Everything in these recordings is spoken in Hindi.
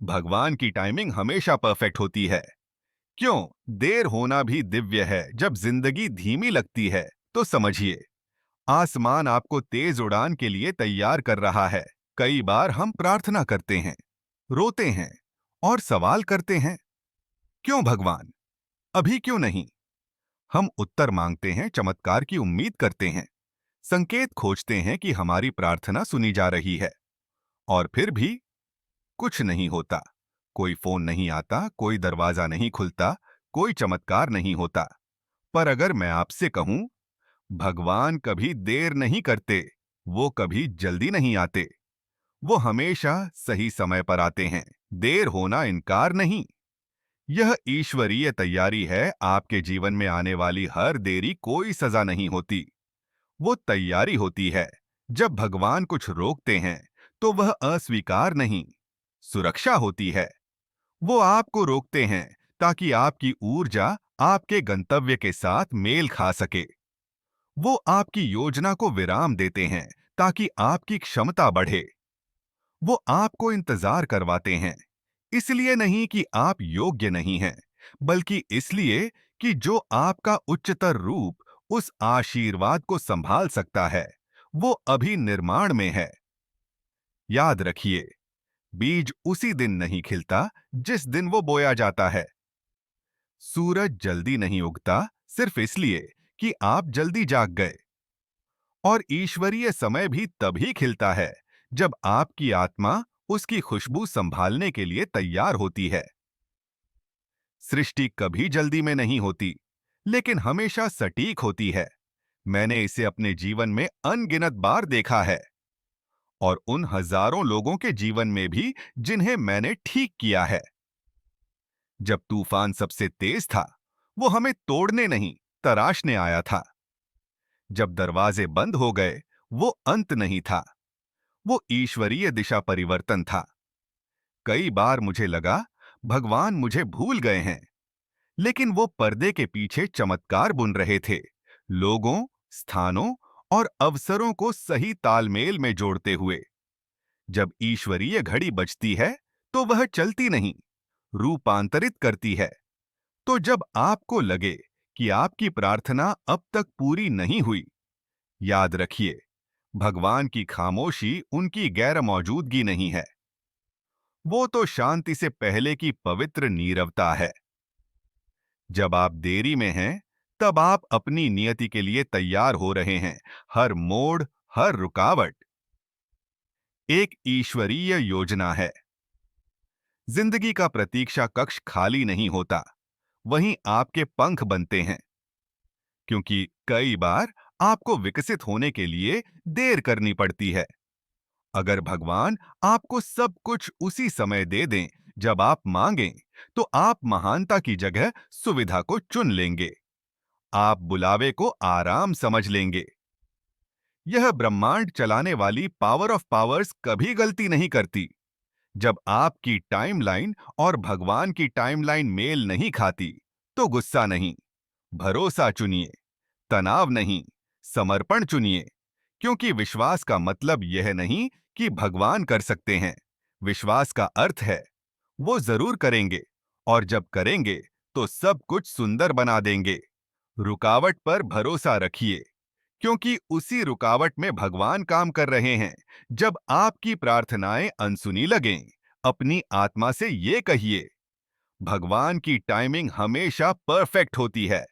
भगवान की टाइमिंग हमेशा परफेक्ट होती है। क्यों? देर होना भी दिव्य है। जब जिंदगी धीमी लगती है तो समझिए, आसमान आपको तेज उड़ान के लिए तैयार कर रहा है। कई बार हम प्रार्थना करते हैं, रोते हैं और सवाल करते हैं, क्यों भगवान? अभी क्यों नहीं? हम उत्तर मांगते हैं, चमत्कार की उम्मीद करते हैं, संकेत खोजते हैं कि हमारी प्रार्थना सुनी जा रही है। और फिर भी कुछ नहीं होता। कोई फोन नहीं आता, कोई दरवाजा नहीं खुलता, कोई चमत्कार नहीं होता। पर अगर मैं आपसे कहूं, भगवान कभी देर नहीं करते, वो कभी जल्दी नहीं आते। वो हमेशा सही समय पर आते हैं। देर होना इनकार नहीं, यह ईश्वरीय तैयारी है। आपके जीवन में आने वाली हर देरी कोई सजा नहीं होती, वो तैयारी होती है। जब भगवान कुछ रोकते हैं तो वह अस्वीकार नहीं, सुरक्षा होती है। वो आपको रोकते हैं ताकि आपकी ऊर्जा आपके गंतव्य के साथ मेल खा सके। वो आपकी योजना को विराम देते हैं ताकि आपकी क्षमता बढ़े। वो आपको इंतजार करवाते हैं, इसलिए नहीं कि आप योग्य नहीं हैं, बल्कि इसलिए कि जो आपका उच्चतर रूप उस आशीर्वाद को संभाल सकता है, वो अभी निर्माण में है। याद रखिए, बीज उसी दिन नहीं खिलता जिस दिन वो बोया जाता है। सूरज जल्दी नहीं उगता सिर्फ इसलिए कि आप जल्दी जाग गए। और ईश्वरीय समय भी तभी खिलता है जब आपकी आत्मा उसकी खुशबू संभालने के लिए तैयार होती है। सृष्टि कभी जल्दी में नहीं होती, लेकिन हमेशा सटीक होती है। मैंने इसे अपने जीवन में अनगिनत बार देखा है, और उन हजारों लोगों के जीवन में भी जिन्हें मैंने ठीक किया है। जब तूफान सबसे तेज था, वो हमें तोड़ने नहीं, तराशने आया था। जब दरवाजे बंद हो गए, वो अंत नहीं था, वो ईश्वरीय दिशा परिवर्तन था। कई बार मुझे लगा भगवान मुझे भूल गए हैं, लेकिन वो पर्दे के पीछे चमत्कार बुन रहे थे, लोगों, स्थानों और अवसरों को सही तालमेल में जोड़ते हुए। जब ईश्वरीय घड़ी बजती है तो वह चलती नहीं, रूपांतरित करती है। तो जब आपको लगे कि आपकी प्रार्थना अब तक पूरी नहीं हुई, याद रखिए, भगवान की खामोशी उनकी गैर मौजूदगी नहीं है, वो तो शांति से पहले की पवित्र नीरवता है। जब आप देरी में हैं, तब आप अपनी नियति के लिए तैयार हो रहे हैं। हर मोड़, हर रुकावट एक ईश्वरीय योजना है। जिंदगी का प्रतीक्षा कक्ष खाली नहीं होता, वहीं आपके पंख बनते हैं। क्योंकि कई बार आपको विकसित होने के लिए देर करनी पड़ती है। अगर भगवान आपको सब कुछ उसी समय दे दें जब आप मांगें, तो आप महानता की जगह सुविधा को चुन लेंगे। आप बुलावे को आराम समझ लेंगे। यह ब्रह्मांड चलाने वाली पावर ऑफ पावर्स कभी गलती नहीं करती। जब आपकी टाइमलाइन और भगवान की टाइमलाइन मेल नहीं खाती, तो गुस्सा नहीं, भरोसा चुनिए। तनाव नहीं, समर्पण चुनिए। क्योंकि विश्वास का मतलब यह नहीं कि भगवान कर सकते हैं। विश्वास का अर्थ है, वो जरूर करेंगे, और जब करेंगे तो सब कुछ सुंदर बना देंगे। रुकावट पर भरोसा रखिए, क्योंकि उसी रुकावट में भगवान काम कर रहे हैं। जब आपकी प्रार्थनाएं अनसुनी लगें, अपनी आत्मा से ये कहिए, भगवान की टाइमिंग हमेशा परफेक्ट होती है।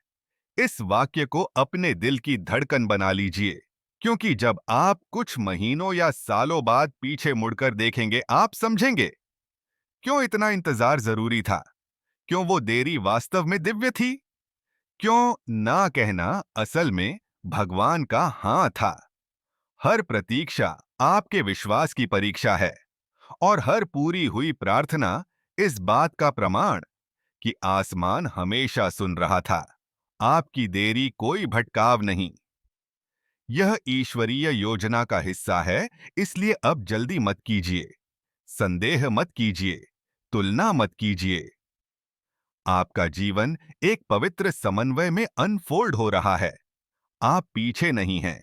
इस वाक्य को अपने दिल की धड़कन बना लीजिए, क्योंकि जब आप कुछ महीनों या सालों बाद पीछे मुड़कर देखेंगे, आप समझेंगे क्यों इतना इंतजार जरूरी था, क्यों वो देरी वास्तव में दिव्य थी, क्यों ना कहना असल में भगवान का हां था। हर प्रतीक्षा आपके विश्वास की परीक्षा है, और हर पूरी हुई प्रार्थना इस बात का प्रमाण कि आसमान हमेशा सुन रहा था। आपकी देरी कोई भटकाव नहीं, यह ईश्वरीय योजना का हिस्सा है। इसलिए अब जल्दी मत कीजिए, संदेह मत कीजिए, तुलना मत कीजिए। आपका जीवन एक पवित्र समन्वय में अनफोल्ड हो रहा है। आप पीछे नहीं हैं,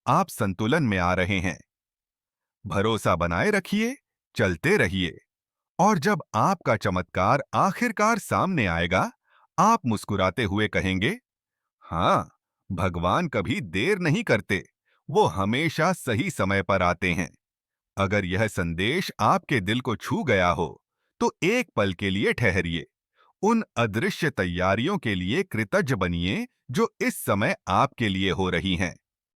आप संतुलन में आ रहे हैं। भरोसा बनाए रखिए, चलते रहिए, और जब आपका चमत्कार आखिरकार सामने आएगा, आप मुस्कुराते हुए कहेंगे, हाँ, भगवान कभी देर नहीं करते, वो हमेशा सही समय पर आते हैं। अगर यह संदेश आपके दिल को छू गया हो, तो एक पल के लिए ठहरिए। उन अदृश्य तैयारियों के लिए कृतज्ञ बनिए जो इस समय आपके लिए हो रही हैं।